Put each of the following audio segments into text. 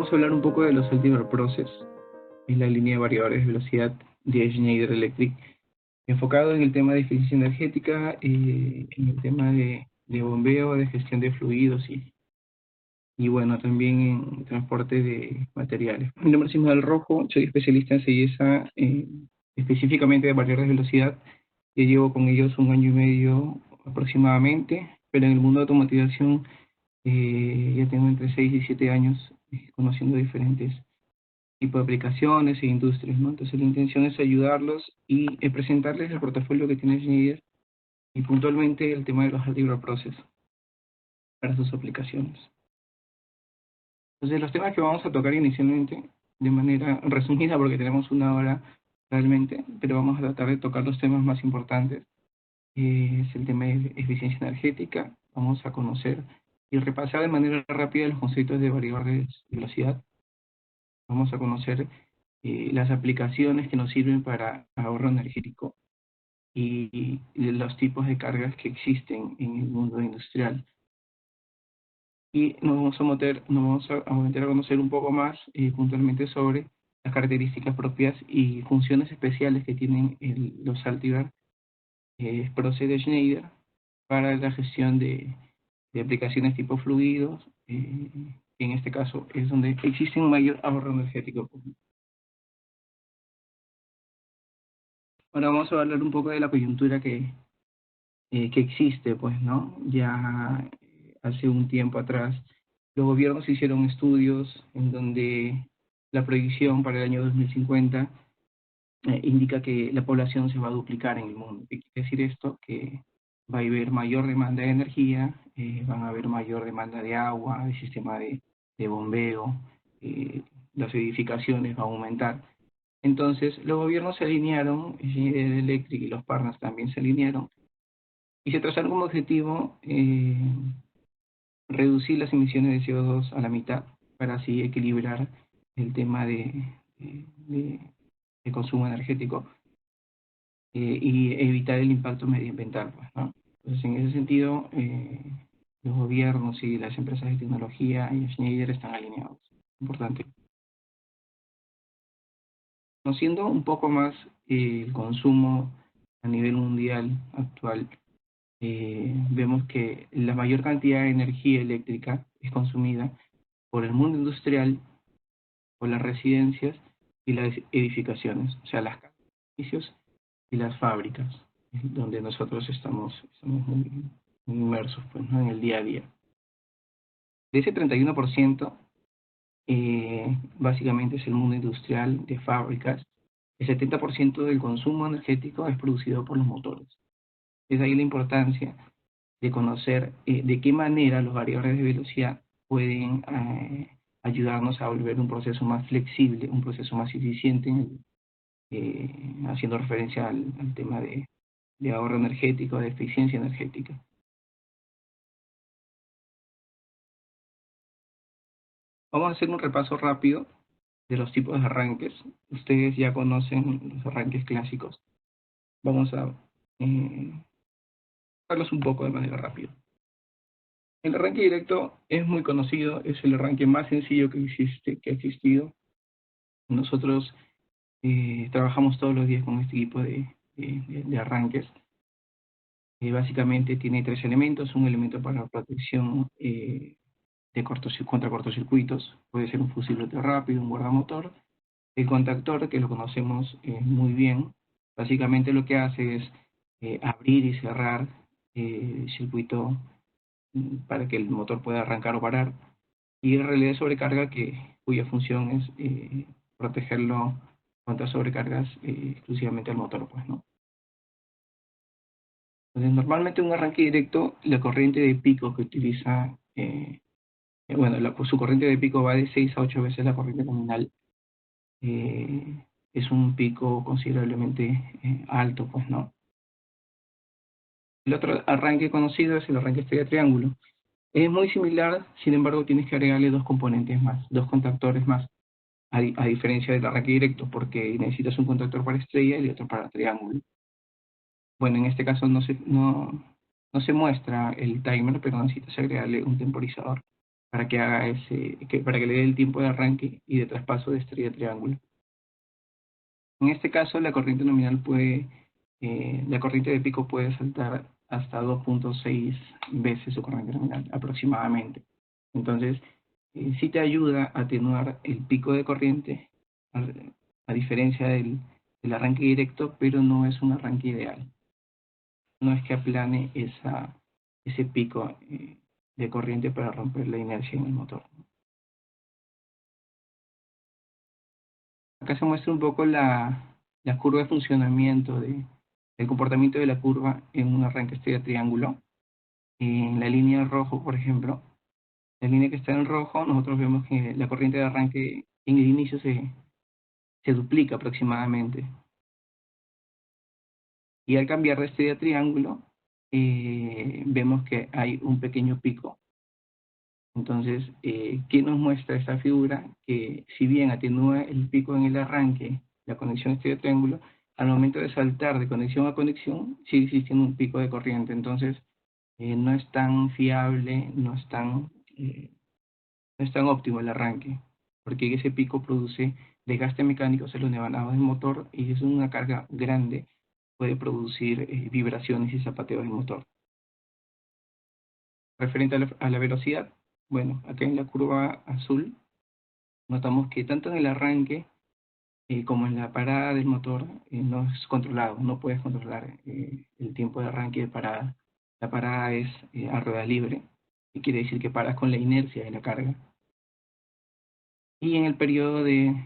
vamos a hablar un poco de los Altivar Process, es la línea de variadores de velocidad de Schneider Electric, enfocado en el tema de eficiencia energética, en el tema de bombeo, de gestión de fluidos y bueno, también en transporte de materiales. Mi nombre es Ismael Rojo, soy especialista en CIESA, específicamente de variadores de velocidad. Yo llevo con ellos 1 año y medio aproximadamente, pero en el mundo de automatización ya tengo entre 6 y 7 años conociendo diferentes tipos de aplicaciones e industrias, ¿no? Entonces la intención es ayudarlos y presentarles el portafolio que tiene Schneider y puntualmente el tema de los Altivar Process para sus aplicaciones. Entonces los temas que vamos a tocar inicialmente, de manera resumida porque tenemos 1 hora realmente, pero vamos a tratar de tocar los temas más importantes. Es el tema de eficiencia energética. Vamos a conocer y repasar de manera rápida los conceptos de variadores de velocidad. Vamos a conocer las aplicaciones que nos sirven para ahorro energético y los tipos de cargas que existen en el mundo industrial. Y nos vamos a meter a conocer un poco más puntualmente sobre las características propias y funciones especiales que tienen los Altivar Process de Schneider para la gestión de aplicaciones tipo fluidos, en este caso es donde existe un mayor ahorro energético. Ahora vamos a hablar un poco de la coyuntura que existe, pues, ¿no? Ya hace un tiempo atrás, los gobiernos hicieron estudios en donde la proyección para el año 2050 indica que la población se va a duplicar en el mundo. ¿Qué quiere decir esto? Que va a haber mayor demanda de energía, van a haber mayor demanda de agua, de sistema de bombeo, eh, las edificaciones van a aumentar. Entonces, los gobiernos se alinearon, General Electric y los partners también se alinearon, y se trazaron como objetivo reducir las emisiones de CO2 a la mitad, para así equilibrar el tema de consumo energético y evitar el impacto medioambiental, pues, ¿no? Entonces, en ese sentido, los gobiernos y las empresas de tecnología y Schneider están alineados. Importante. Conociendo un poco más el consumo a nivel mundial actual, vemos que la mayor cantidad de energía eléctrica es consumida por el mundo industrial, por las residencias y las edificaciones, o sea, las casas, edificios y las fábricas, donde nosotros estamos muy inmersos, pues, ¿no? En el día a día. De ese 31%, básicamente es el mundo industrial de fábricas. El 70% del consumo energético es producido por los motores. Es ahí la importancia de conocer de qué manera los variadores de velocidad pueden ayudarnos a volver un proceso más flexible, un proceso más eficiente, haciendo referencia al tema de ahorro energético, de eficiencia energética. Vamos a hacer un repaso rápido de los tipos de arranques. Ustedes ya conocen los arranques clásicos. Vamos a verlos un poco de manera rápida. El arranque directo es muy conocido, es el arranque más sencillo que ha existido. Nosotros trabajamos todos los días con este tipo de arranques. Básicamente tiene 3 elementos: un elemento para protección contra cortocircuitos, puede ser un fusible rápido, un guardamotor, el contactor, que lo conocemos muy bien. Básicamente lo que hace es abrir y cerrar el circuito para que el motor pueda arrancar o parar, y el relé de sobrecarga, cuya función es protegerlo contra sobrecargas exclusivamente al motor, pues, ¿no? Entonces, normalmente un arranque directo, la corriente de pico que utiliza, bueno, su corriente de pico va de 6 a 8 veces la corriente nominal. Es un pico considerablemente alto, pues, ¿no? El otro arranque conocido es el arranque estrella triángulo. Es muy similar, sin embargo, tienes que agregarle dos componentes más, dos contactores más, a diferencia del arranque directo, porque necesitas un contactor para estrella y otro para triángulo. Bueno, en este caso no se muestra el timer, pero necesitas agregarle un temporizador. para que haga para que le dé el tiempo de arranque y de traspaso de estrella a triángulo. En este caso, la corriente nominal la corriente de pico puede saltar hasta 2.6 veces su corriente nominal, aproximadamente. Entonces, sí te ayuda a atenuar el pico de corriente, a, a diferencia del arranque directo, pero no es un arranque ideal. No es que aplane ese pico de corriente para romper la inercia en el motor. Acá se muestra un poco la curva de funcionamiento el comportamiento de la curva en un arranque estrella triángulo. En la línea rojo, por ejemplo, la línea que está en rojo, nosotros vemos que la corriente de arranque en el inicio se duplica aproximadamente. Y al cambiar de estrella a triángulo, vemos que hay un pequeño pico. Entonces, ¿qué nos muestra esta figura? Que si bien atenúa el pico en el arranque, la conexión estrella-triángulo, al momento de saltar de conexión a conexión, sigue existiendo un pico de corriente. Entonces, no es tan fiable, no es tan óptimo el arranque, porque ese pico produce desgaste mecánico en los nevanados del motor y es una carga grande, puede producir vibraciones y zapateos del motor. Referente a la velocidad, bueno, acá en la curva azul notamos que tanto en el arranque como en la parada del motor no es controlado, no puedes controlar el tiempo de arranque y de parada. La parada es a rueda libre, y quiere decir que paras con la inercia de la carga. Y en el periodo de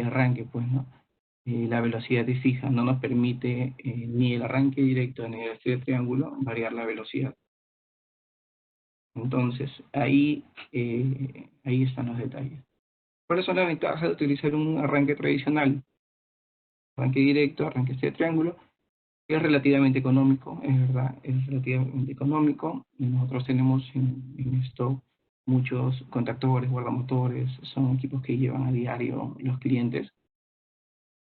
arranque, pues, ¿no? La velocidad es fija, no nos permite ni el arranque directo ni el estrella de triángulo variar la velocidad. Entonces, ahí están los detalles. ¿Cuáles son las ventajas de utilizar un arranque tradicional? Arranque directo, arranque estrella de triángulo, es relativamente económico, es verdad, es relativamente económico. Nosotros tenemos en stock muchos contactores, guardamotores, son equipos que llevan a diario los clientes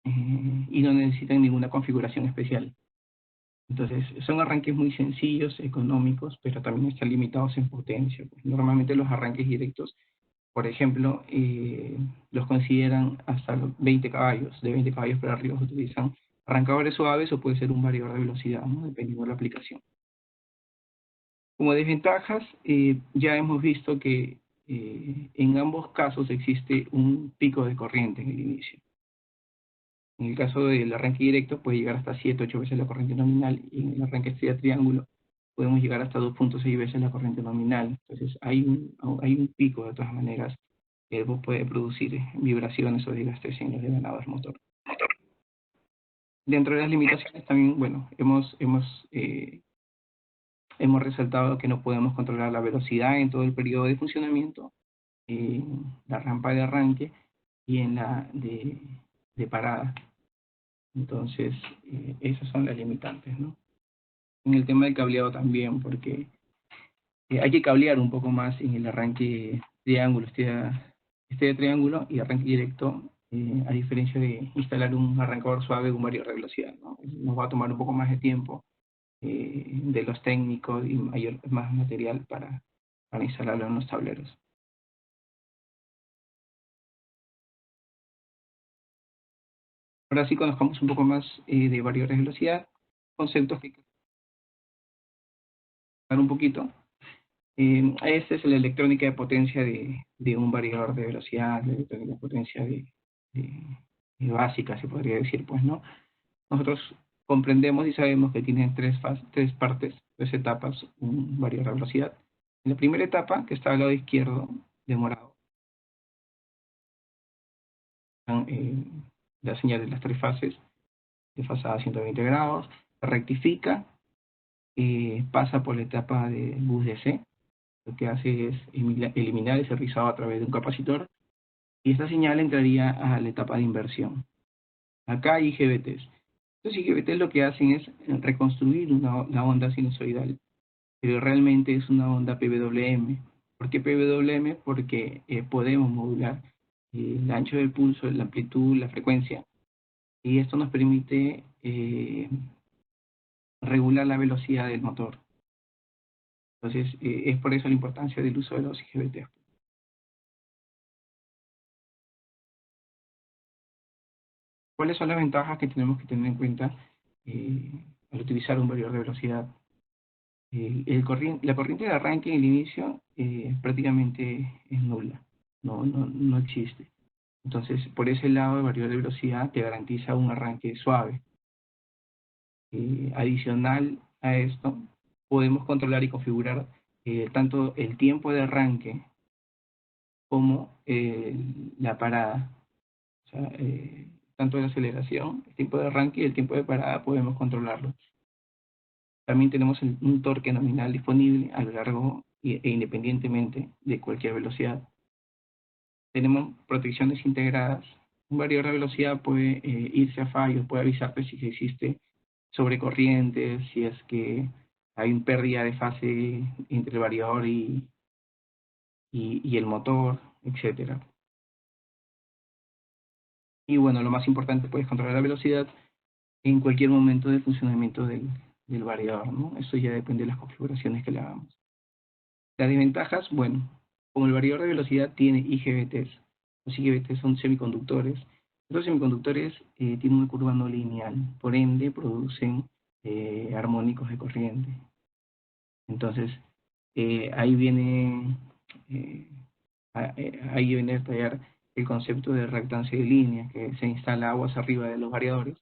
y no necesitan ninguna configuración especial. Entonces, son arranques muy sencillos, económicos, pero también están limitados en potencia. Pues, normalmente los arranques directos, por ejemplo, los consideran hasta los 20 caballos. De 20 caballos para arriba se utilizan arrancadores suaves o puede ser un variador de velocidad, ¿no? Dependiendo de la aplicación. Como desventajas, ya hemos visto que en ambos casos existe un pico de corriente en el inicio. En el caso del arranque directo puede llegar hasta 7, 8 veces la corriente nominal y en el arranque estrella triángulo podemos llegar hasta 2.6 veces la corriente nominal. Entonces hay un pico de todas maneras que puede producir vibraciones o desgastes en los devanados del motor. Dentro de las limitaciones también, bueno, hemos resaltado que no podemos controlar la velocidad en todo el periodo de funcionamiento, la rampa de arranque y en la de parada. Entonces, esas son las limitantes, ¿no? En el tema del cableado también, porque hay que cablear un poco más en el arranque triángulo, este de triángulo y arranque directo, a diferencia de instalar un arrancador suave o un variador de velocidad, ¿no? Nos va a tomar un poco más de tiempo de los técnicos y más material para instalarlo en los tableros. Ahora sí conozcamos un poco más de variadores de velocidad, conceptos que hay que hablar un poquito. Esta es la electrónica de potencia de un variador de velocidad, la electrónica de potencia de básica, se podría decir, pues, ¿no? Nosotros comprendemos y sabemos que tiene tres partes, tres etapas, un variador de velocidad. En la primera etapa, que está al lado izquierdo, de morado, están las señales de las tres fases, desfasada a 120 grados, rectifica, pasa por la etapa de bus DC, lo que hace es eliminar ese rizado a través de un capacitor, y esta señal entraría a la etapa de inversión. Acá hay IGBTs. Estos IGBTs lo que hacen es reconstruir la onda sinusoidal, pero realmente es una onda PWM. ¿Por qué PWM? Porque podemos modular el ancho del pulso, la amplitud, la frecuencia, y esto nos permite regular la velocidad del motor. Entonces, es por eso la importancia del uso de los IGBT. ¿Cuáles son las ventajas que tenemos que tener en cuenta eh, al utilizar un variador de velocidad? La corriente de arranque en el inicio prácticamente es nula, no existe. Entonces, por ese lado, el variador de velocidad te garantiza un arranque suave. Adicional a esto, podemos controlar y configurar tanto el tiempo de arranque como la parada. O sea, tanto la aceleración, el tiempo de arranque y el tiempo de parada podemos controlarlo. También tenemos un torque nominal disponible a lo largo e independientemente de cualquier velocidad. Tenemos protecciones integradas. Un variador de velocidad puede irse a fallo, puede avisarte si existe sobrecorriente, si es que hay una pérdida de fase entre el variador y el motor, etcétera. Y bueno, lo más importante, puedes controlar la velocidad en cualquier momento del funcionamiento del variador, ¿no? Eso ya depende de las configuraciones que le hagamos. Las desventajas, bueno, como el variador de velocidad tiene IGBTs, los IGBTs son semiconductores. Los semiconductores tienen una curva no lineal, por ende producen armónicos de corriente. Entonces, ahí viene eh, ahí viene a detallar el concepto de reactancia de línea, que se instala aguas arriba de los variadores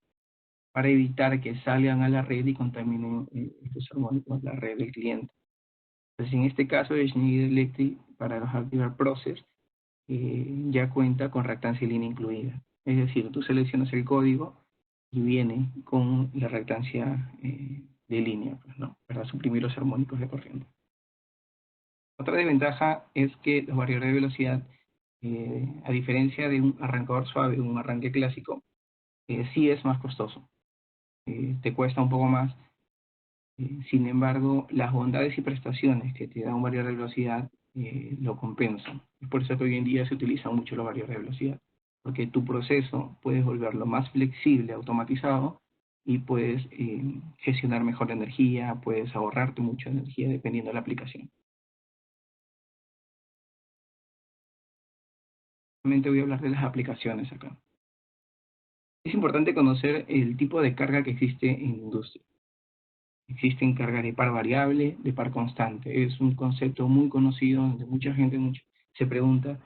para evitar que salgan a la red y contaminen estos armónicos la red del cliente. Entonces, en este caso, Schneider Electric para los Active Process ya cuenta con reactancia de línea incluida. Es decir, tú seleccionas el código y viene con la reactancia de línea, pues, ¿no? Para suprimir los armónicos de corriente. Otra desventaja es que los variadores de velocidad, a diferencia de un arrancador suave, un arranque clásico, sí es más costoso. Te cuesta un poco más. Sin embargo, las bondades y prestaciones que te da un variador de velocidad lo compensan. Es por eso que hoy en día se utilizan mucho los variadores de velocidad, porque tu proceso puedes volverlo más flexible, automatizado, y puedes gestionar mejor la energía, puedes ahorrarte mucha energía dependiendo de la aplicación. Realmente voy a hablar de las aplicaciones acá. Es importante conocer el tipo de carga que existe en la industria. Existen cargas de par variable, de par constante. Es un concepto muy conocido donde mucha gente se pregunta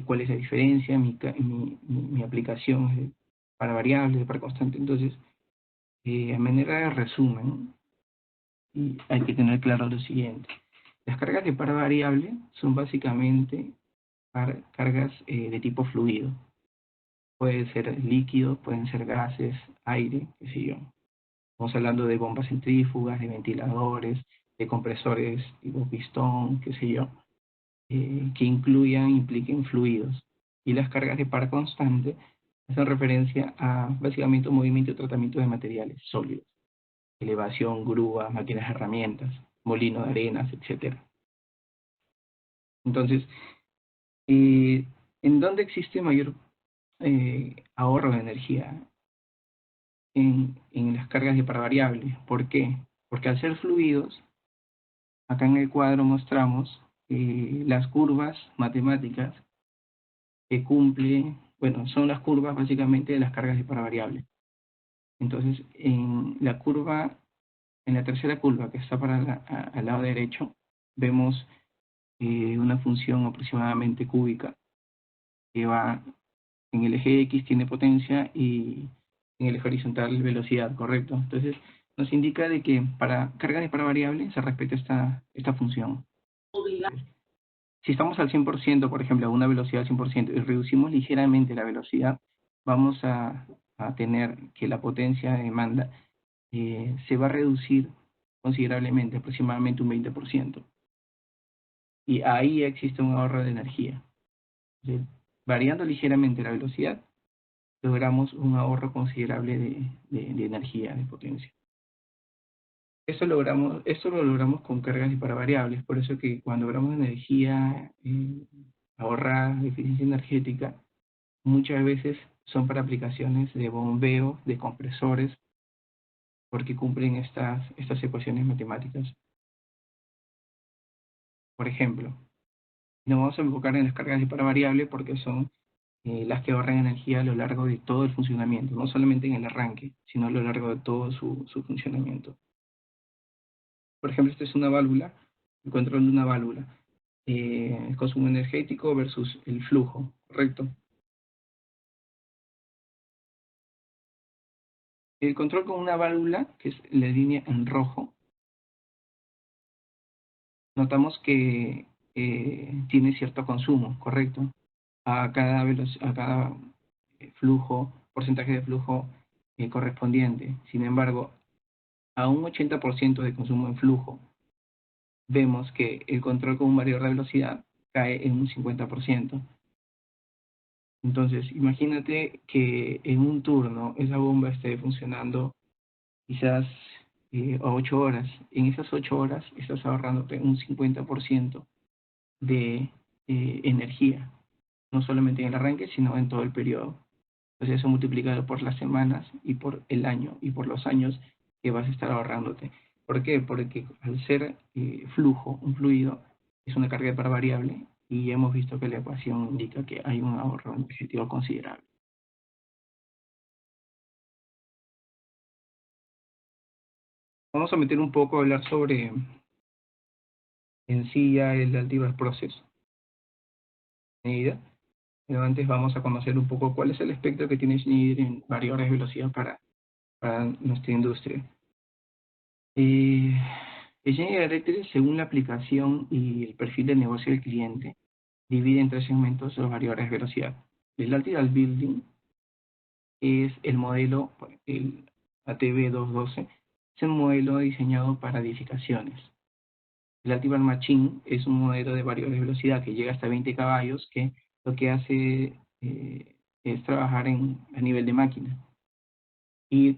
cuál es la diferencia, mi aplicación es de par variable, de par constante. Entonces, a manera de resumen, y hay que tener claro lo siguiente. Las cargas de par variable son básicamente cargas de tipo fluido. Pueden ser líquidos, pueden ser gases, aire, qué sé yo. Estamos hablando de bombas centrífugas, de ventiladores, de compresores tipo pistón, qué sé yo, que impliquen fluidos. Y las cargas de par constante hacen referencia a básicamente un movimiento y tratamiento de materiales sólidos, elevación, grúas, máquinas, herramientas, molino de arenas, etc. Entonces, ¿en dónde existe mayor ahorro de energía? En las cargas de par variable. ¿Por qué? Porque al ser fluidos, acá en el cuadro mostramos las curvas matemáticas que cumple, bueno, son las curvas básicamente de las cargas de par variable. Entonces, en la tercera curva que está al lado derecho, vemos una función aproximadamente cúbica que va en el eje X tiene potencia y en el eje horizontal velocidad, ¿correcto? Entonces, nos indica de que para carga de par variable se respeta esta función. Si estamos al 100%, por ejemplo, a una velocidad al 100%, y reducimos ligeramente la velocidad, vamos a tener que la potencia de demanda se va a reducir considerablemente, aproximadamente un 20%. Y ahí existe un ahorro de energía. Entonces, variando ligeramente la velocidad, logramos un ahorro considerable de energía, de potencia. Esto lo logramos con cargas de par variables, por eso que cuando hablamos de energía ahorrada, de eficiencia energética, muchas veces son para aplicaciones de bombeo, de compresores, porque cumplen estas ecuaciones matemáticas. Por ejemplo, nos vamos a enfocar en las cargas de par variable porque son las que ahorran energía a lo largo de todo el funcionamiento, no solamente en el arranque, sino a lo largo de todo su funcionamiento. Por ejemplo, esta es una válvula, el control de una válvula, el consumo energético versus el flujo, ¿correcto? El control con una válvula, que es la línea en rojo, notamos que tiene cierto consumo, ¿correcto? A cada flujo, porcentaje de flujo correspondiente. Sin embargo, a un 80% de consumo en flujo, vemos que el control con un variador de velocidad cae en un 50%. Entonces, imagínate que en un turno esa bomba esté funcionando quizás a 8 horas. En esas 8 horas estás ahorrándote un 50% de energía, no solamente en el arranque, sino en todo el periodo. Entonces eso multiplicado por las semanas y por el año y por los años que vas a estar ahorrándote. ¿Por qué? Porque al ser flujo, un fluido, es una carga de par variable y hemos visto que la ecuación indica que hay un ahorro energético considerable. Vamos a meter un poco a hablar sobre en sí ya el Altivar Process. Medida. Pero antes vamos a conocer un poco cuál es el espectro que tiene Schneider en variables de velocidad para nuestra industria. Eh, Schneider Electric, según la aplicación y el perfil de negocio del cliente, divide en tres segmentos los variables de velocidad. El Altivar Building es el modelo, el ATB212, es un modelo diseñado para edificaciones. El Altivar Machine es un modelo de variables de velocidad que llega hasta 20 caballos, que lo que hace es trabajar a nivel de máquina. Y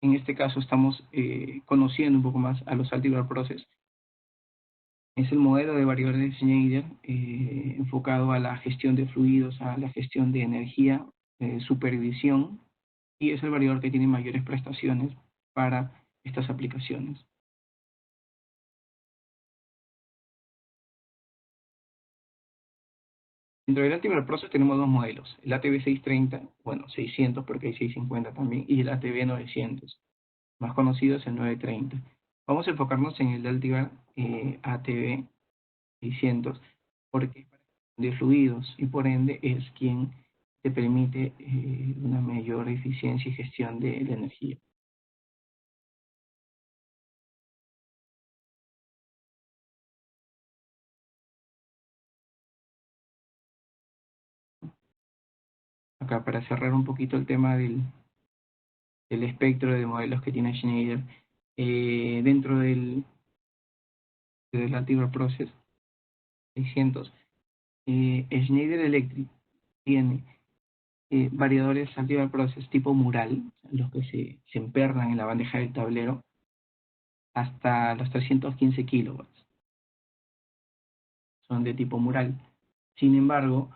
en este caso estamos conociendo un poco más a los Altivar Process. Es el modelo de variables de Schneider enfocado a la gestión de fluidos, a la gestión de energía, supervisión, y es el variador que tiene mayores prestaciones para estas aplicaciones. Dentro del Altivar Process tenemos dos modelos, el ATB630, bueno, 600 porque hay 650 también, y el ATB900, más conocido es el 930. Vamos a enfocarnos en el Altivar ATB600, porque de fluidos y por ende es quien te permite una mayor eficiencia y gestión de la energía. Acá para cerrar un poquito el tema del espectro de modelos que tiene Schneider, dentro del Altivar Process 600, Schneider Electric tiene variadores Altivar Process tipo mural, los que se empernan en la bandeja del tablero, hasta los 315 kilowatts, son de tipo mural. Sin embargo,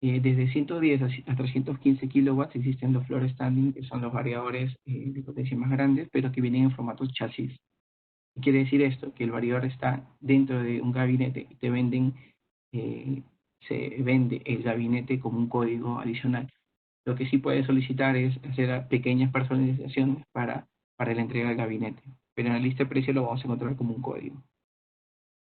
desde 110 a 315 kilowatts existen los floor standing, que son los variadores de potencia más grandes, pero que vienen en formatos chasis. ¿Qué quiere decir esto? Que el variador está dentro de un gabinete y te venden, eh, se vende el gabinete como un código adicional. Lo que sí puedes solicitar es hacer pequeñas personalizaciones para la entrega del gabinete, pero en la lista de precios lo vamos a encontrar como un código.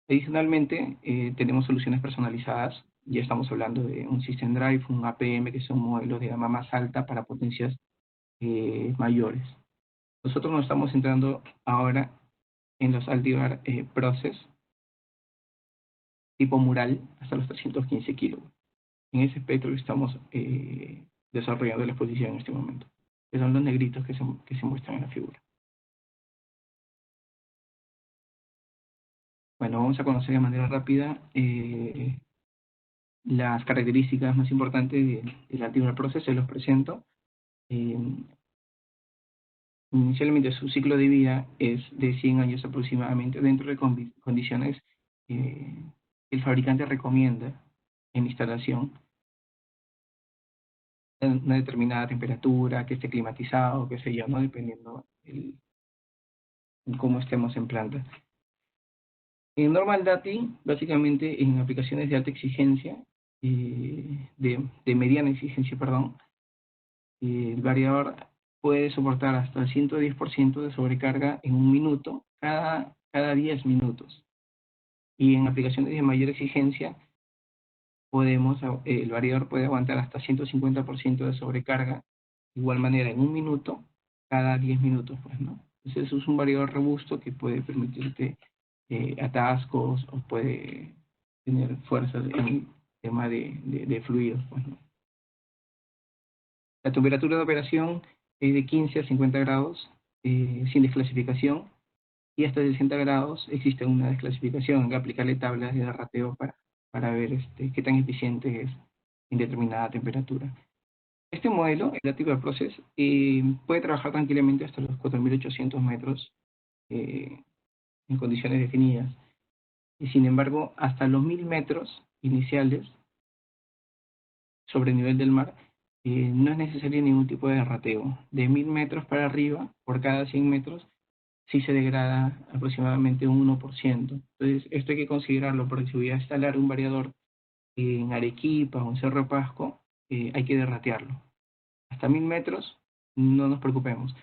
Adicionalmente, tenemos soluciones personalizadas. Ya estamos hablando de un System Drive, un APM, que son modelos de gama más alta para potencias mayores. Nosotros nos estamos centrando ahora en los Altivar Process tipo mural hasta los 315 kilos. En ese espectro estamos desarrollando la exposición en este momento, que son los negritos que se muestran en la figura. Bueno, vamos a conocer de manera rápida las características más importantes del Altivar Process, se los presento. Eh, Inicialmente su ciclo de vida es de 100 años aproximadamente, dentro de condiciones eh, que el fabricante recomienda en instalación, en una determinada temperatura, que esté climatizado, qué sé yo, ¿no? Dependiendo cómo estemos en planta. En Normal Dati, básicamente en aplicaciones de alta exigencia, de mediana exigencia, perdón, el variador puede soportar hasta el 110% de sobrecarga en un minuto cada 10 minutos. Y en aplicaciones de mayor exigencia, el variador puede aguantar hasta 150% de sobrecarga, de igual manera en un minuto, cada 10 minutos, pues, ¿no? Entonces, eso es un variador robusto que puede permitirte atascos o puede tener fuerzas en el tema de fluidos, pues, ¿no? La temperatura de operación es de 15 a 50 grados sin desclasificación y hasta 60 grados existe una desclasificación, hay que aplicarle tablas de rateo para ver qué tan eficiente es en determinada temperatura. Este modelo, el Active Process, puede trabajar tranquilamente hasta los 4.800 metros eh, en condiciones definidas. Y sin embargo, hasta los 1.000 metros iniciales sobre el nivel del mar, no es necesario ningún tipo de rateo. De 1.000 metros para arriba, por cada 100 metros, sí se degrada aproximadamente un 1%. Entonces, esto hay que considerarlo porque si voy a instalar un variador en Arequipa o en Cerro Pasco, hay que derratearlo. Hasta 1.000 metros, no nos preocupemos.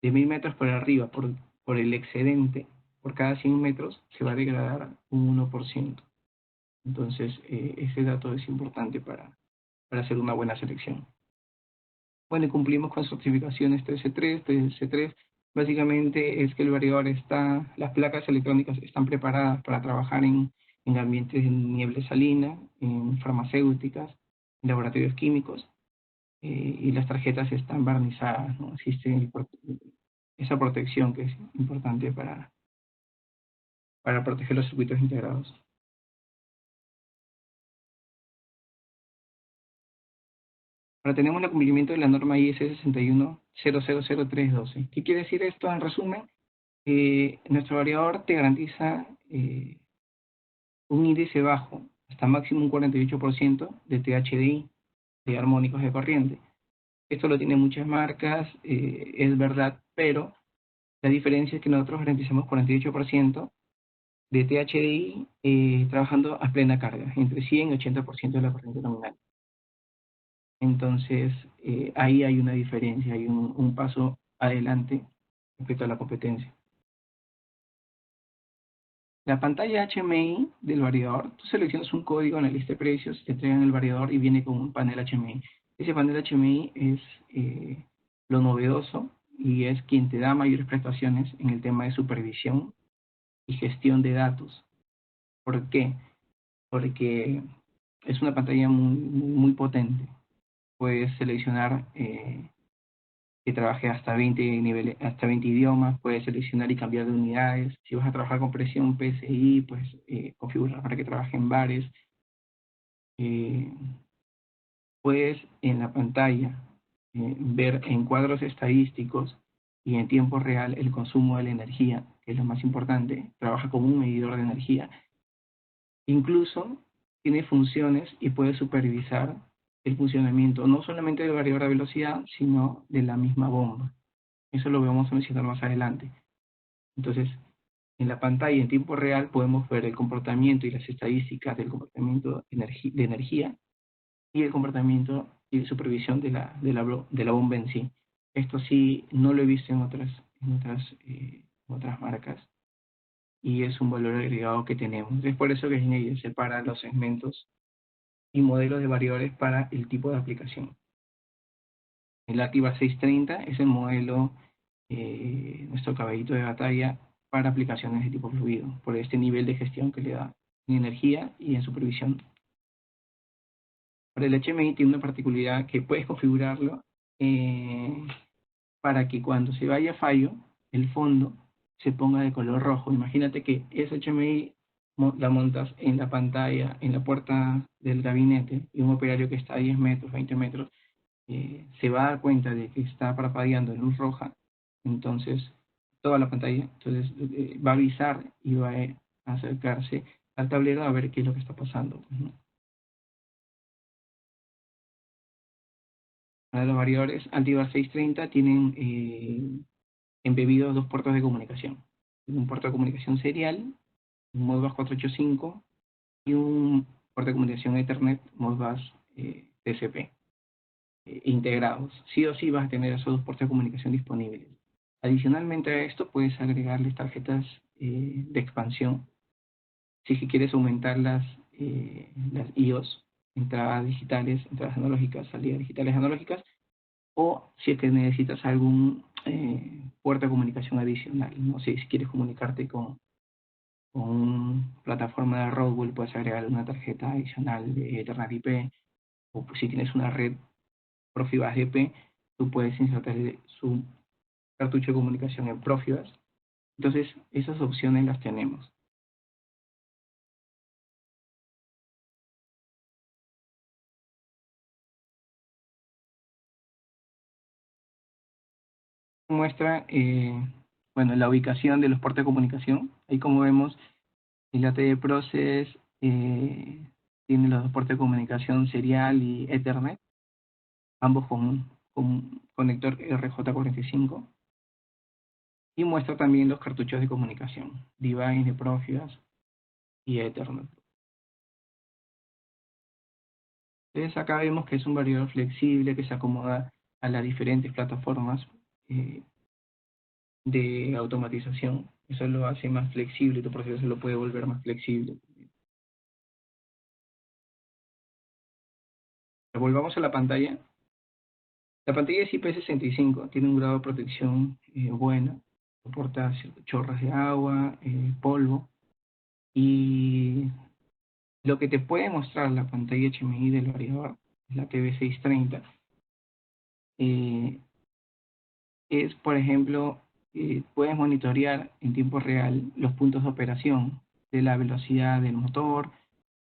De 1.000 metros para arriba, por el excedente, por cada 100 metros, se va a degradar un 1%. Entonces, ese dato es importante para hacer una buena selección. Bueno, y cumplimos con certificaciones 3C3, 3C3. Básicamente es que el variador las placas electrónicas están preparadas para trabajar en ambientes de niebla salina, en farmacéuticas, en laboratorios químicos, y las tarjetas están barnizadas, ¿no? Existe esa protección que es importante para proteger los circuitos integrados. Ahora tenemos el cumplimiento de la norma IS 610000312. ¿Qué quiere decir esto en resumen? Nuestro variador te garantiza un índice bajo, hasta máximo un 48% de THDI, de armónicos de corriente. Esto lo tienen muchas marcas, es verdad, pero la diferencia es que nosotros garantizamos 48% de THDI trabajando a plena carga, entre 100 y 80% de la corriente nominal. Entonces, ahí hay una diferencia, hay un paso adelante respecto a la competencia. La pantalla HMI del variador, tú seleccionas un código en la lista de precios, te entregan el variador y viene con un panel HMI. Ese panel HMI es lo novedoso y es quien te da mayores prestaciones en el tema de supervisión y gestión de datos. ¿Por qué? Porque es una pantalla muy potente. Puedes seleccionar que trabaje hasta 20 niveles, hasta 20 idiomas, puedes seleccionar y cambiar de unidades. Si vas a trabajar con presión PSI, pues configurar para que trabaje en bares. Eh, puedes en la pantalla ver en cuadros estadísticos y en tiempo real el consumo de la energía, que es lo más importante. Trabaja como un medidor de energía. Incluso tiene funciones y puede supervisar el funcionamiento no solamente del variador de velocidad, sino de la misma bomba. Eso lo vamos a mencionar más adelante. Entonces, en la pantalla en tiempo real podemos ver el comportamiento y las estadísticas del comportamiento de energía y el comportamiento y de supervisión de la bomba en sí. Esto sí no lo he visto en otras marcas y es un valor agregado que tenemos. Es por eso que Schneider separa los segmentos y modelos de variadores para el tipo de aplicación. El Activa 630 es el modelo, nuestro caballito de batalla para aplicaciones de tipo fluido, por este nivel de gestión que le da en energía y en supervisión. Para el HMI tiene una particularidad que puedes configurarlo para que cuando se vaya a fallo, el fondo se ponga de color rojo. Imagínate que ese HMI la montas en la pantalla, en la puerta del gabinete, y un operario que está a 10 metros, 20 metros, se va a dar cuenta de que está parpadeando en luz roja, entonces toda la pantalla, entonces va a avisar y va a acercarse al tablero a ver qué es lo que está pasando, pues, ¿no? Para los variadores Antibar 630 tienen embebidos dos puertos de comunicación. Un puerto de comunicación serial un Modbus 485 y un puerto de comunicación Ethernet Modbus TCP integrados. Sí o sí vas a tener esos dos puertos de comunicación disponibles. Adicionalmente a esto, puedes agregarles tarjetas de expansión si es que quieres aumentar las IOs, entradas digitales, entradas analógicas, salidas digitales analógicas, o si es que necesitas algún puerto de comunicación adicional. No sé, si quieres comunicarte con una plataforma de Roadwell, puedes agregar una tarjeta adicional de Ethernet IP, o si tienes una red Profibus IP, tú puedes insertar su cartucho de comunicación en Profibus. Entonces, esas opciones las tenemos. Muestra, bueno, la ubicación de los puertos de comunicación. Ahí como vemos, el ATD Process tiene los dos puertos de comunicación serial y Ethernet, ambos con conector RJ45. Y muestra también los cartuchos de comunicación, Device, de Profibus y Ethernet. Entonces acá vemos que es un variador flexible que se acomoda a las diferentes plataformas eh, de automatización. Eso lo hace más flexible, tu proceso se lo puede volver más flexible. Volvamos a la pantalla. La pantalla es IP65, tiene un grado de protección bueno, soporta chorras de agua, polvo, y lo que te puede mostrar la pantalla HMI del variador, la TV630, es, por ejemplo, puedes monitorear en tiempo real los puntos de operación de la velocidad del motor,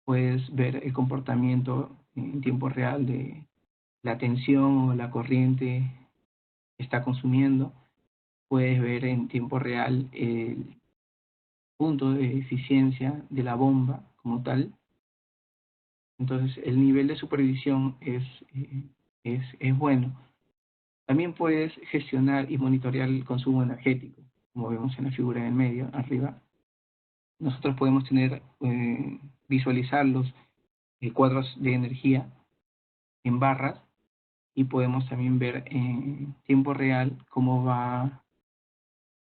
puedes ver el comportamiento en tiempo real de la tensión o la corriente que está consumiendo, puedes ver en tiempo real el punto de eficiencia de la bomba como tal. Entonces, el nivel de supervisión es bueno. También puedes gestionar y monitorear el consumo energético, como vemos en la figura del medio, arriba. Nosotros podemos visualizar los cuadros de energía en barras, y podemos también ver en tiempo real cómo va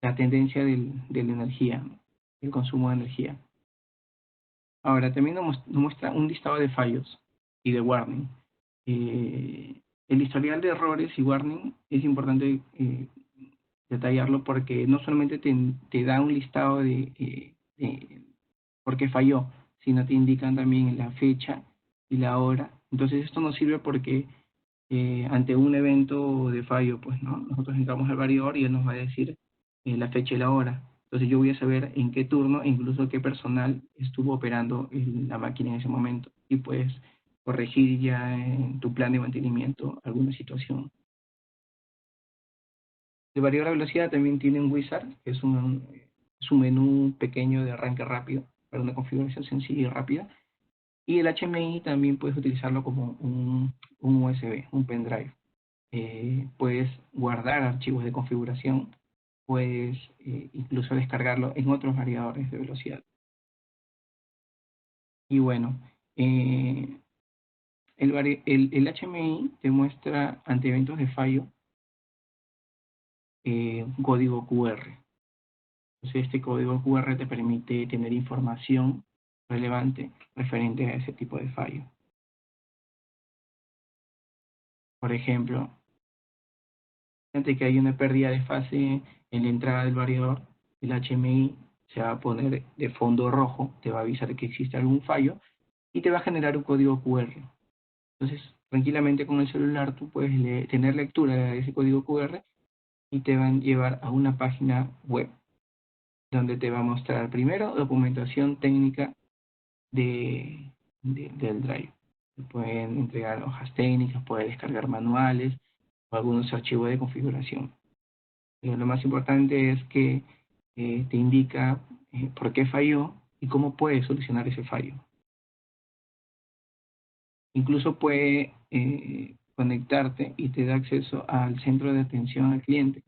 la tendencia de la energía, el consumo de energía. Ahora, también nos muestra un listado de fallos y de warning. El historial de errores y warning es importante detallarlo, porque no solamente te da un listado de por qué falló, sino te indican también la fecha y la hora. Entonces esto nos sirve porque ante un evento de fallo, pues no, nosotros entramos al variador y él nos va a decir la fecha y la hora. Entonces yo voy a saber en qué turno e incluso qué personal estuvo operando la máquina en ese momento, y puedes corregir ya en tu plan de mantenimiento alguna situación. El variador de velocidad también tiene un wizard, que es un menú pequeño de arranque rápido para una configuración sencilla y rápida. Y el HMI también puedes utilizarlo como un USB, un pendrive. Puedes guardar archivos de configuración, puedes incluso descargarlo en otros variadores de velocidad. Y bueno, eh, el HMI te muestra ante eventos de fallo un código QR. Entonces este código QR te permite tener información relevante referente a ese tipo de fallo. Por ejemplo, ante que hay una pérdida de fase en la entrada del variador, el HMI se va a poner de fondo rojo, te va a avisar que existe algún fallo y te va a generar un código QR. Entonces, tranquilamente con el celular tú puedes tener lectura de ese código QR y te van a llevar a una página web donde te va a mostrar primero documentación técnica del drive. Te pueden entregar hojas técnicas, puedes descargar manuales o algunos archivos de configuración. Pero lo más importante es que te indica por qué falló y cómo puedes solucionar ese fallo. Incluso puede conectarte y te da acceso al centro de atención al cliente.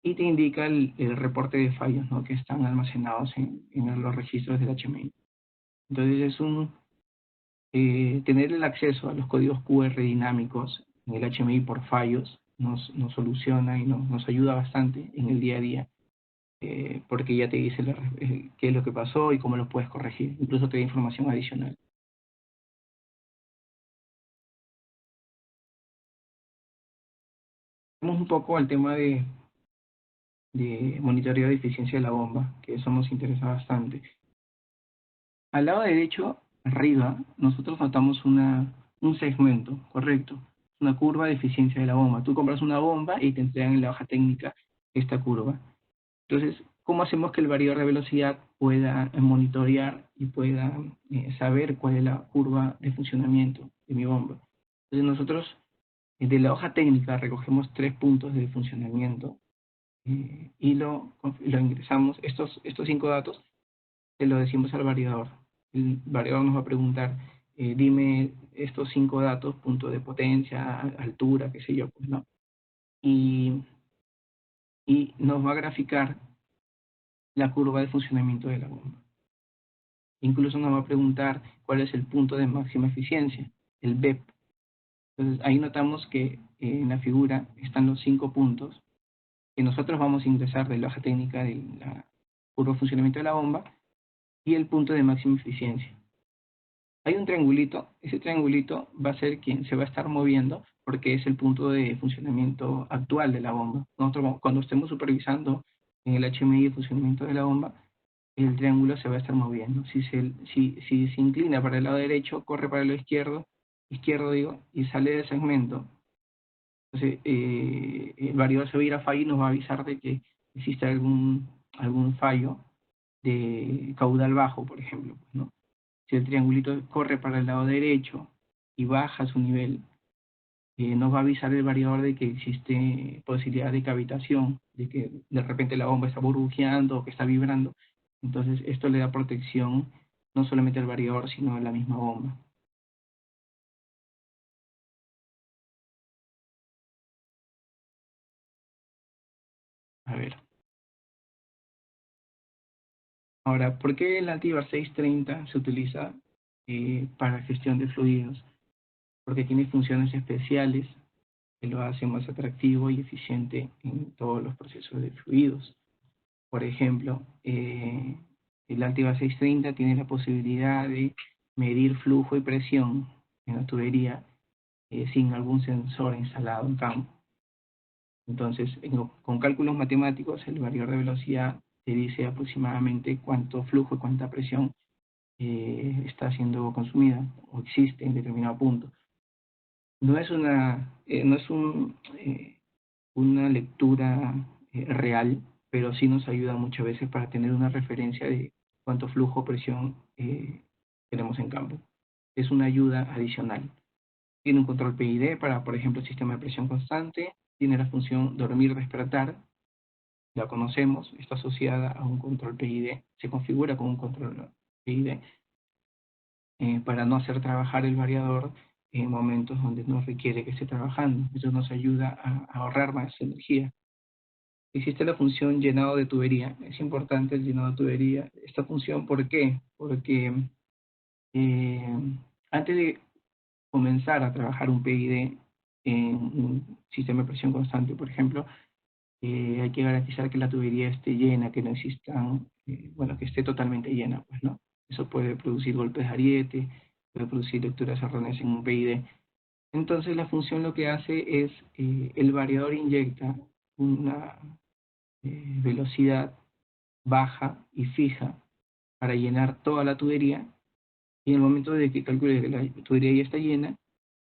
y te indica el reporte de fallos, ¿no?, que están almacenados en los registros del HMI. Entonces es tener el acceso a los códigos QR dinámicos en el HMI por fallos nos soluciona y nos ayuda bastante en el día a día, porque ya te dice qué es lo que pasó y cómo lo puedes corregir. Incluso te da información adicional. Vamos un poco al tema de monitoreo de eficiencia de la bomba, que eso nos interesa bastante. Al lado derecho, arriba, nosotros notamos un segmento, correcto, una curva de eficiencia de la bomba. Tú compras una bomba y te entregan en la hoja técnica esta curva. Entonces, ¿cómo hacemos que el variador de velocidad pueda monitorear y pueda saber cuál es la curva de funcionamiento de mi bomba? Entonces, nosotros de la hoja técnica recogemos 3 puntos de funcionamiento y lo ingresamos. Estos 5 datos se lo decimos al variador. El variador nos va a preguntar, dime estos 5 datos, punto de potencia, altura, qué sé yo, pues, ¿no? Y, y nos va a graficar la curva de funcionamiento de la bomba. Incluso nos va a preguntar cuál es el punto de máxima eficiencia, el BEP. Entonces ahí notamos que en la figura están los 5 puntos que nosotros vamos a ingresar de la hoja técnica de la curva de funcionamiento de la bomba y el punto de máxima eficiencia. Hay un triangulito, ese triangulito va a ser quien se va a estar moviendo porque es el punto de funcionamiento actual de la bomba. Nosotros cuando estemos supervisando en el HMI el funcionamiento de la bomba, el triángulo se va a estar moviendo. Si se inclina para el lado derecho, corre para el lado izquierdo digo, y sale del segmento. Entonces el variador se va a ir a fallo y nos va a avisar de que existe algún fallo de caudal bajo, por ejemplo, pues, ¿no? Si el triangulito corre para el lado derecho y baja su nivel, nos va a avisar el variador de que existe posibilidad de cavitación, de que de repente la bomba está burbujeando o que está vibrando. Entonces esto le da protección no solamente al variador, sino a la misma bomba. A ver. Ahora, ¿por qué el Antibar 630 se utiliza para gestión de fluidos? Porque tiene funciones especiales que lo hacen más atractivo y eficiente en todos los procesos de fluidos. Por ejemplo, el Altiva 630 tiene la posibilidad de medir flujo y presión en la tubería sin algún sensor instalado en campo. Entonces, con cálculos matemáticos, el variador de velocidad te dice aproximadamente cuánto flujo y cuánta presión está siendo consumida o existe en determinado punto. No es una lectura real, pero sí nos ayuda muchas veces para tener una referencia de cuánto flujo o presión tenemos en campo. Es una ayuda adicional. Tiene un control PID para, por ejemplo, el sistema de presión constante. Tiene la función dormir-despertar. La conocemos, está asociada a un control PID. Se configura con un control PID para no hacer trabajar el variador en momentos donde no requiere que esté trabajando. Eso nos ayuda a ahorrar más energía. Existe la función llenado de tubería. Es importante el llenado de tubería. Esta función, ¿por qué? Porque eh, antes de comenzar a trabajar un PID en un sistema de presión constante, por ejemplo, hay que garantizar que la tubería esté llena, que no existan, bueno, que esté totalmente llena, pues, ¿no? Eso puede producir golpes de ariete, puede producir lecturas erróneas en un PID. Entonces la función lo que hace es, el variador inyecta una velocidad baja y fija para llenar toda la tubería y en el momento de que calcule que la tubería ya está llena,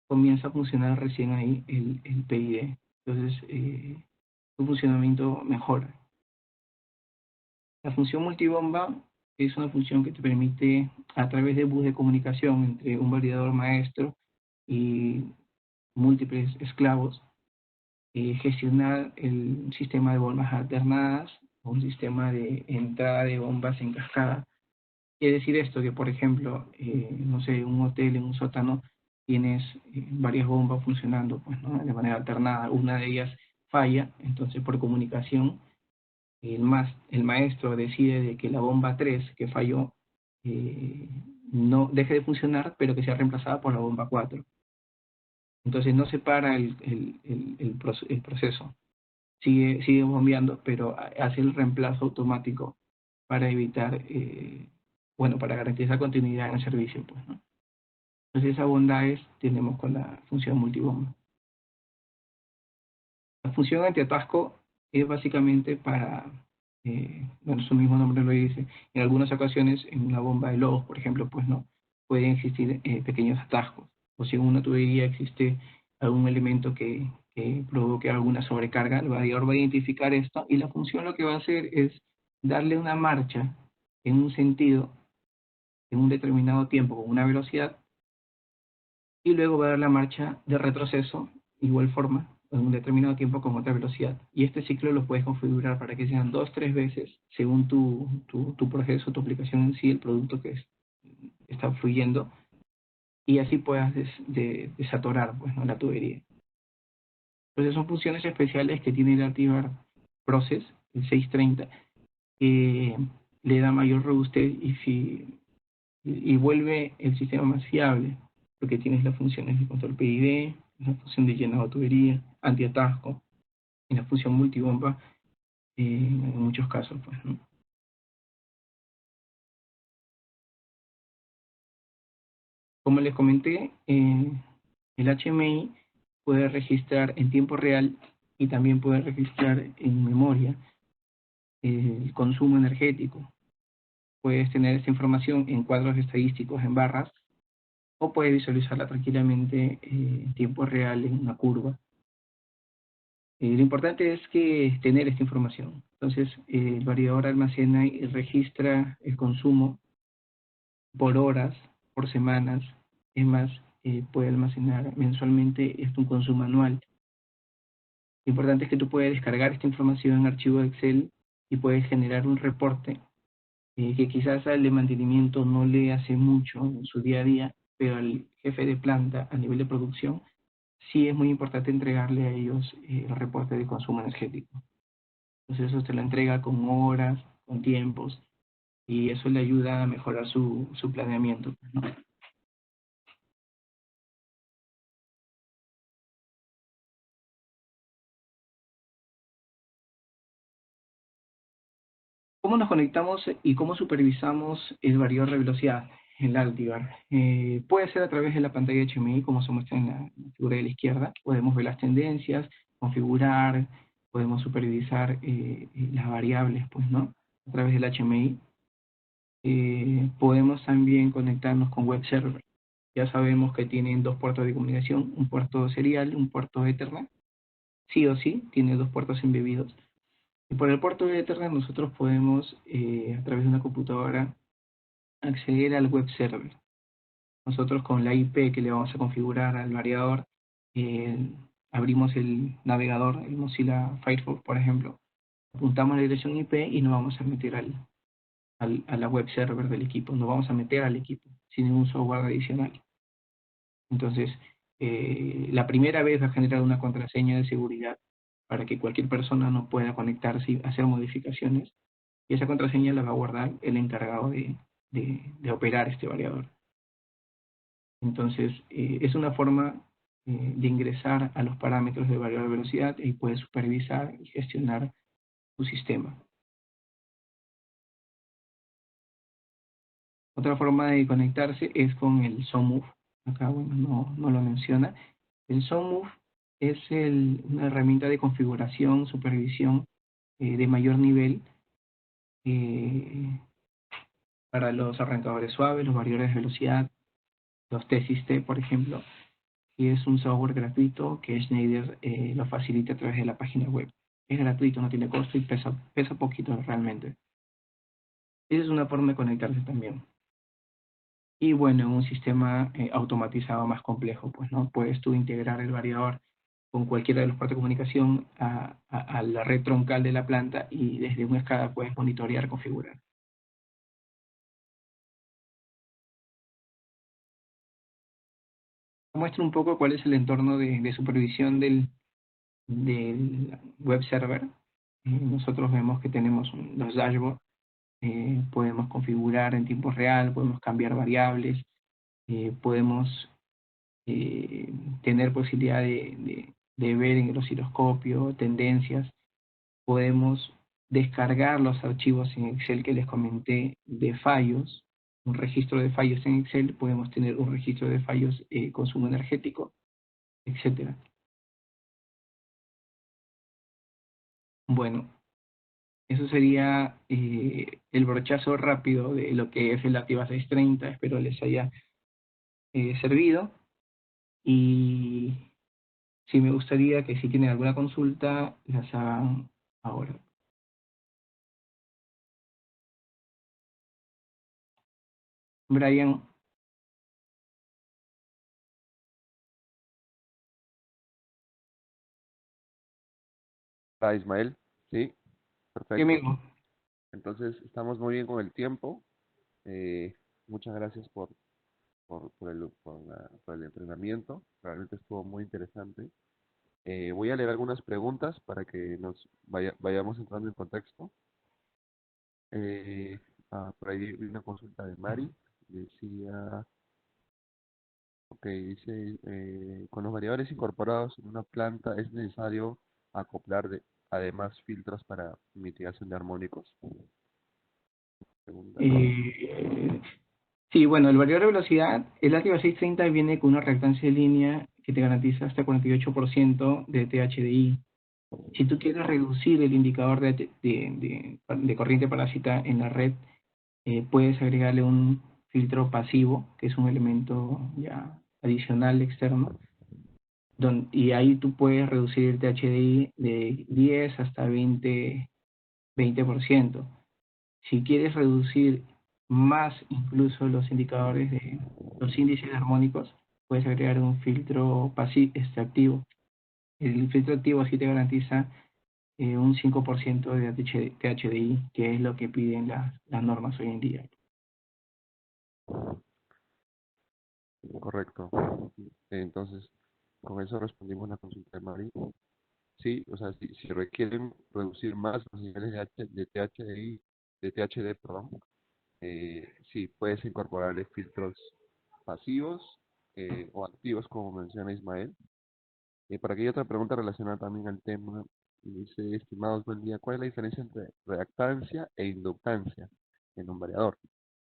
comienza a funcionar recién ahí el PID. Entonces, su funcionamiento mejora. La función multibomba es una función que te permite, a través de bus de comunicación entre un validador maestro y múltiples esclavos, gestionar el sistema de bombas alternadas o un sistema de entrada de bombas en cascada. Quiere decir esto, que por ejemplo, no sé, un hotel en un sótano tienes varias bombas funcionando pues, ¿no?, de manera alternada. Una de ellas falla, entonces por comunicación el maestro decide de que la bomba 3 que falló no deje de funcionar, pero que sea reemplazada por la bomba 4. Entonces no se para el proceso, sigue bombeando, pero hace el reemplazo automático para evitar, para garantizar continuidad en el servicio, pues, ¿no? Entonces esas bondades tenemos con la función multibomba. La función antiatasco es básicamente para, su mismo nombre lo dice, en algunas ocasiones en una bomba de lobos, por ejemplo, pues no, pueden existir pequeños atascos, o si en una tubería existe algún elemento que provoque alguna sobrecarga, el variador va a identificar esto y la función lo que va a hacer es darle una marcha en un sentido, en un determinado tiempo, con una velocidad, y luego va a dar la marcha de retroceso, igual forma, en un determinado tiempo con otra velocidad. Y este ciclo lo puedes configurar para que sean 2, 3 veces según tu proceso, tu aplicación en sí, el producto que está fluyendo, y así puedas desatorar, pues, ¿no?, la tubería. Entonces son funciones especiales que tiene el Activar Process, el 630, que le da mayor robustez y vuelve el sistema más fiable, porque tienes las funciones de control PID, la función de llenado de tubería, antiatasco, y la función multibomba en muchos casos, pues, ¿no? Como les comenté, el HMI puede registrar en tiempo real y también puede registrar en memoria el consumo energético. Puedes tener esta información en cuadros estadísticos en barras o puedes visualizarla tranquilamente en tiempo real en una curva. Lo importante es que tener esta información. Entonces, el variador almacena y registra el consumo por horas, por semanas. Es más, puede almacenar mensualmente un consumo anual. Lo importante es que tú puedes descargar esta información en archivo de Excel y puedes generar un reporte que quizás al de mantenimiento no le hace mucho en su día a día, pero al jefe de planta a nivel de producción sí es muy importante entregarle a ellos el reporte de consumo energético. Entonces eso te lo entrega con horas, con tiempos, y eso le ayuda a mejorar su planeamiento, ¿no? ¿Cómo nos conectamos y cómo supervisamos el variador de velocidad, el Altivar? Puede ser a través de la pantalla HMI, como se muestra en la figura de la izquierda. Podemos ver las tendencias, configurar, podemos supervisar las variables, pues, ¿no?, a través del HMI. Podemos también conectarnos con web server. Ya sabemos que tienen dos puertos de comunicación, un puerto serial, un puerto Ethernet. Sí o sí, tiene dos puertos embebidos. Y por el puerto de Ethernet nosotros podemos, a través de una computadora, acceder al web server. Nosotros con la IP que le vamos a configurar al variador, eh, abrimos el navegador, el Mozilla Firefox, por ejemplo, apuntamos la dirección IP y nos vamos a meter a la web server del equipo, nos vamos a meter al equipo sin ningún software adicional. Entonces, la primera vez va a generar una contraseña de seguridad para que cualquier persona no pueda conectarse y hacer modificaciones, y esa contraseña la va a guardar el encargado de operar este variador. Entonces, es una forma de ingresar a los parámetros de variador de velocidad y puede supervisar y gestionar su sistema. Otra forma de conectarse es con el SOMUF. Acá, bueno, no lo menciona. El SOMUF es una herramienta de configuración, supervisión de mayor nivel eh, para los arrancadores suaves, los variadores de velocidad, los T-System, por ejemplo, y es un software gratuito que Schneider lo facilita a través de la página web. Es gratuito, no tiene costo y pesa poquito realmente. Esa es una forma de conectarse también. Y bueno, en un sistema automatizado más complejo, pues, ¿no? Puedes tú integrar el variador con cualquiera de los puertos de comunicación a la red troncal de la planta y desde una escala puedes monitorear, configurar. Muestra un poco cuál es el entorno de supervisión del web server. nosotros vemos que tenemos los dashboards, podemos configurar en tiempo real, podemos cambiar variables, podemos tener posibilidad de ver en el osciloscopio tendencias, podemos descargar los archivos en Excel que les comenté de fallos, un registro de fallos en Excel, podemos tener un registro de fallos consumo energético, etcétera. Bueno, eso sería el brochazo rápido de lo que es el Activa 630. Espero les haya servido. Y sí me gustaría que si tienen alguna consulta, las hagan ahora. Brian, Ismael, sí, ¿qué perfecto. amigo? Entonces, estamos muy bien con el tiempo. Muchas gracias por el entrenamiento. Realmente estuvo muy interesante. Voy a leer algunas preguntas para que vayamos entrando en contexto. Eh, por ahí vi una consulta de Mari. Decía, ok, dice, con los variadores incorporados en una planta es necesario acoplar además filtros para mitigación de armónicos. Segunda. Eh, sí, bueno, el variador de velocidad, el Activa 630 viene con una reactancia de línea que te garantiza hasta 48% de THDI. Si tú quieres reducir el indicador de corriente parásita en la red, puedes agregarle un filtro pasivo, que es un elemento ya adicional externo, y ahí tú puedes reducir el THDI de 10 hasta 20%. Si quieres reducir más incluso los indicadores de los índices armónicos, puedes agregar un filtro pasivo, activo. El filtro activo sí te garantiza un 5% de THDI, que es lo que piden las normas hoy en día. Correcto. Entonces, con eso respondimos la consulta de Mari. Sí, o sea, si requieren reducir más los niveles de THDI, de THD, perdón, sí, puedes incorporarle filtros pasivos o activos, como menciona Ismael. Por aquí hay otra pregunta relacionada también al tema. Dice, estimados, buen día, ¿cuál es la diferencia entre reactancia e inductancia en un variador?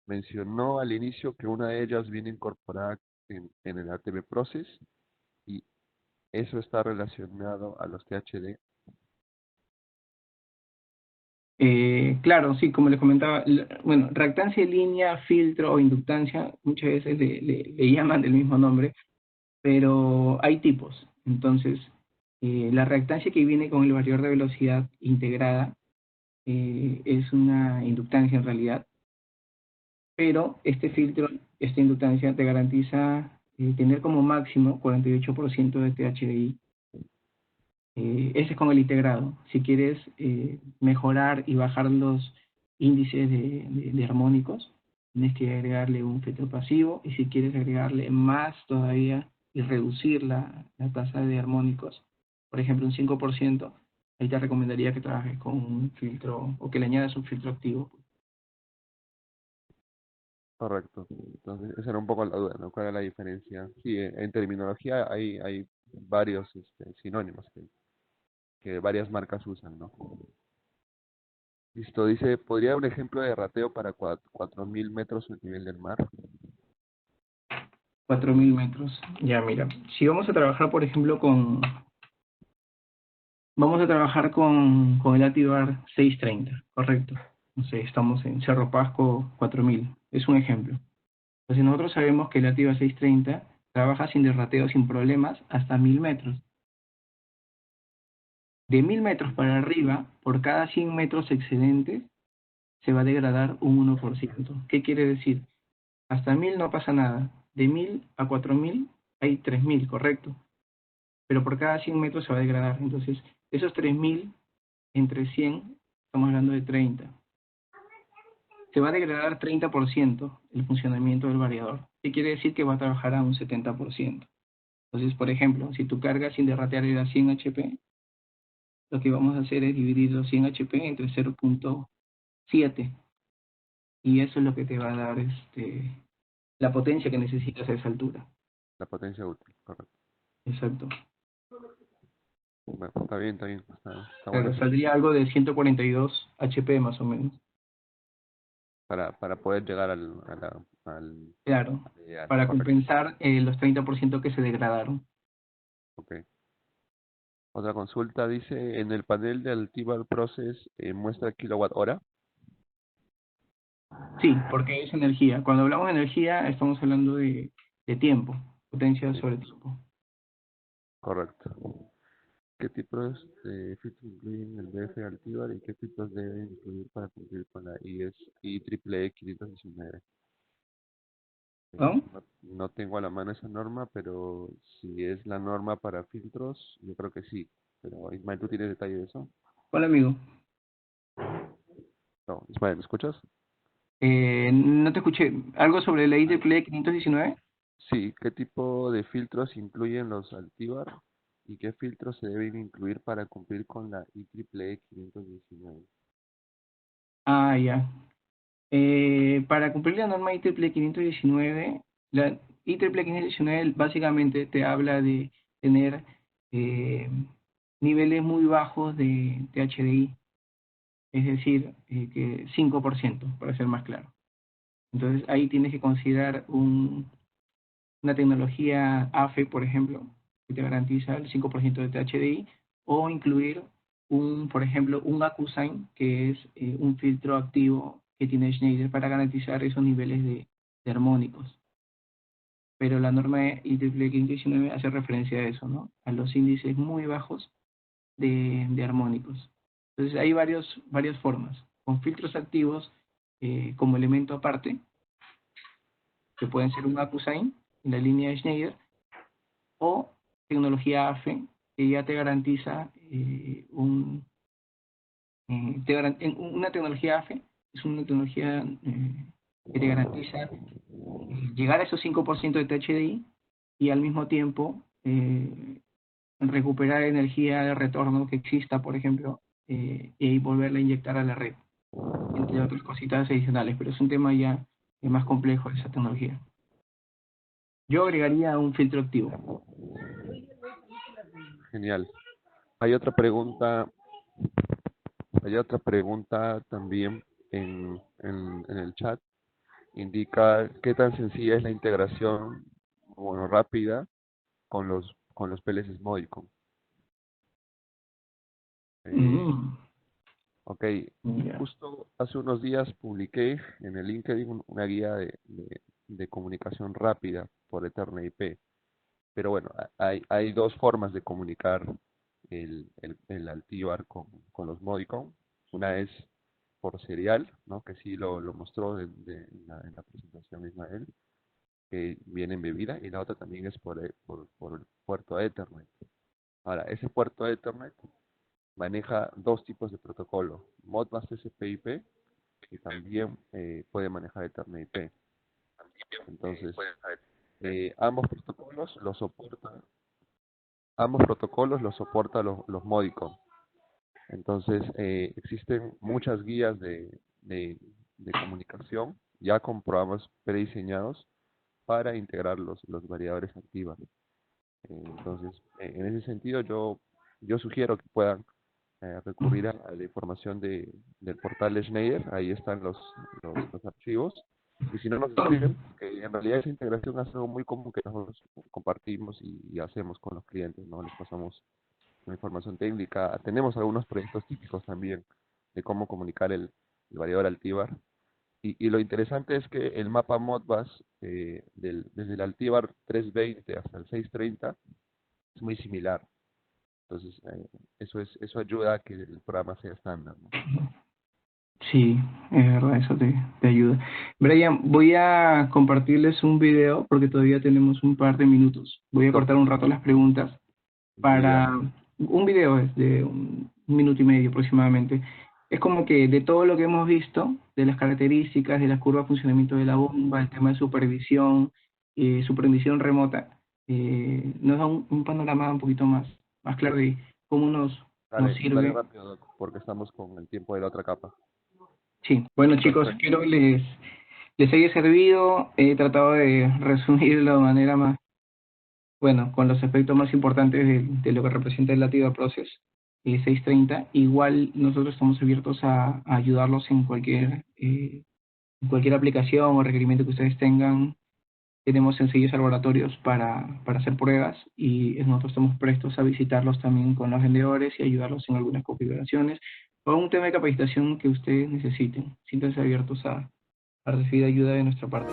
Mencionó al inicio que una de ellas viene incorporada en el ATB Process y eso está relacionado a los THD. Claro, sí, como les comentaba, bueno, reactancia de línea, filtro o inductancia, muchas veces le llaman del mismo nombre, pero hay tipos. Entonces, la reactancia que viene con el variador de velocidad integrada es una inductancia en realidad, pero este filtro, esta inductancia te garantiza tener como máximo 48% de THDI. Ese es con el integrado. Si quieres mejorar y bajar los índices de armónicos, tienes que agregarle un filtro pasivo, y si quieres agregarle más todavía y reducir la tasa de armónicos, por ejemplo un 5%, ahí te recomendaría que trabajes con un filtro o que le añadas un filtro activo. Correcto. Entonces, esa era un poco la duda, ¿no? ¿Cuál es la diferencia? Sí, en terminología hay varios sinónimos que varias marcas usan, ¿no? Listo, dice, ¿podría dar un ejemplo de rateo para 4000 metros sobre el nivel del mar? 4.000 metros. Ya, mira, si vamos a trabajar, por ejemplo, vamos a trabajar con el Ativar 630, correcto. No sé, estamos en Cerro Pasco 4000, es un ejemplo. Entonces nosotros sabemos que el Ativar 630 trabaja sin derrateo, sin problemas, hasta 1000 metros. De 1000 metros para arriba, por cada 100 metros excedentes, se va a degradar un 1%. ¿Qué quiere decir? Hasta 1000 no pasa nada. De 1000 a 4000 hay 3000, correcto. Pero por cada 100 metros se va a degradar. Entonces, esos 3000 entre 100, estamos hablando de 30. Se va a degradar 30% el funcionamiento del variador. ¿Qué quiere decir? Que va a trabajar a un 70%. Entonces, por ejemplo, si tu carga sin derratear era 100 HP, lo que vamos a hacer es dividir los 100 HP entre 0.7 y eso es lo que te va a dar la potencia que necesitas a esa altura. La potencia útil, correcto. Exacto. Bueno, está bien, está bueno Claro, eso. saldría algo de 142 HP más o menos. Para poder llegar al Claro, ideal, para correcto. compensar los 30% que se degradaron. Ok. Otra consulta dice, en el panel de Altivar Process muestra kilowatt hora. Sí, porque es energía. Cuando hablamos de energía, estamos hablando de tiempo, potencia Sí, sobre tiempo. correcto. ¿Qué tipos de filtros incluyen el BF Altivar y qué tipos deben incluir para cumplir con la IEEE 519? ¿No? No tengo a la mano esa norma, pero si es la norma para filtros, yo creo que sí. Pero Ismael, ¿tú tienes detalle de eso? Hola, amigo. No, Ismael, ¿me escuchas? No te escuché. ¿Algo sobre la IEEE 519? Sí, ¿qué tipo de filtros incluyen los Altivar y qué filtros se deben incluir para cumplir con la IEEE 519? Ah, ya. Para cumplir la norma IEEE 519, la IEEE 519 básicamente te habla de tener eh, niveles muy bajos de HDI, es decir, que 5%, para ser más claro. Entonces ahí tienes que considerar una tecnología AFE, por ejemplo, que te garantiza el 5% de THDI, o incluir por ejemplo, un AcuSign, que es un filtro activo que tiene Schneider para garantizar esos niveles de armónicos. Pero la norma IEEE 519 hace referencia a eso, ¿no? A los índices muy bajos de armónicos. Entonces hay varias formas, con filtros activos como elemento aparte, que pueden ser un AcuSign en la línea de Schneider, o tecnología AFE, que ya te garantiza una tecnología AFE es una tecnología que te garantiza llegar a esos 5% de THDI y al mismo tiempo recuperar energía de retorno que exista, por ejemplo, y volverla a inyectar a la red, entre otras cositas adicionales, pero es un tema ya más complejo esa tecnología. Yo agregaría un filtro activo. Genial. Hay otra pregunta, hay otra pregunta también en el chat. Indica qué tan sencilla es la integración, bueno, rápida con los PLCs Modicon. Eh, Mm, ok, ya. justo hace unos días publiqué en el LinkedIn una guía de comunicación rápida por Ethernet IP. Pero bueno, hay dos formas de comunicar el Altíbar con los Modicon. Una es por serial, ¿no? Que sí lo mostró en la presentación de Ismael, que viene embebida, y la otra también es por puerto Ethernet. Ahora, ese puerto Ethernet maneja dos tipos de protocolo, Modbus TCP/IP, que también puede manejar Ethernet IP. Entonces, ambos protocolos los soporta los Modicon. Entonces, existen muchas guías de comunicación ya con programas prediseñados para integrar los variadores activas. Entonces, en ese sentido, yo sugiero que puedan recurrir a la información del portal de Schneider, ahí están los archivos, y si no nos escriben, que en realidad esa integración es algo muy común que nosotros compartimos y hacemos con los clientes, ¿no? Les pasamos la información técnica, tenemos algunos proyectos típicos también de cómo comunicar el variador altíbar, y lo interesante es que el mapa Modbus desde el altíbar 320 hasta el 630 es muy similar. Entonces, eso ayuda a que el programa sea estándar, ¿no? Sí, es verdad, eso te ayuda. Brian, voy a compartirles un video porque todavía tenemos un par de minutos. Voy a cortar un rato las preguntas Un video. para un video es de un minuto y medio aproximadamente. Es como que de todo lo que hemos visto, de las características, de las curvas de funcionamiento de la bomba, el tema de supervisión remota, nos da un panorama un poquito más claro de cómo nos Dale sirve. rápido, Doc, porque estamos con el tiempo de la otra capa. Sí, bueno chicos, Perfecto. espero les haya servido. He tratado de resumirlo de manera más, bueno, con los aspectos más importantes de lo que representa el Lativa Process 630. Igual nosotros estamos abiertos a ayudarlos en cualquier aplicación o requerimiento que ustedes tengan. Tenemos sencillos laboratorios para hacer pruebas y nosotros estamos prestos a visitarlos también con los vendedores y ayudarlos en algunas configuraciones o un tema de capacitación que ustedes necesiten. Siéntanse abiertos a recibir ayuda de nuestra parte.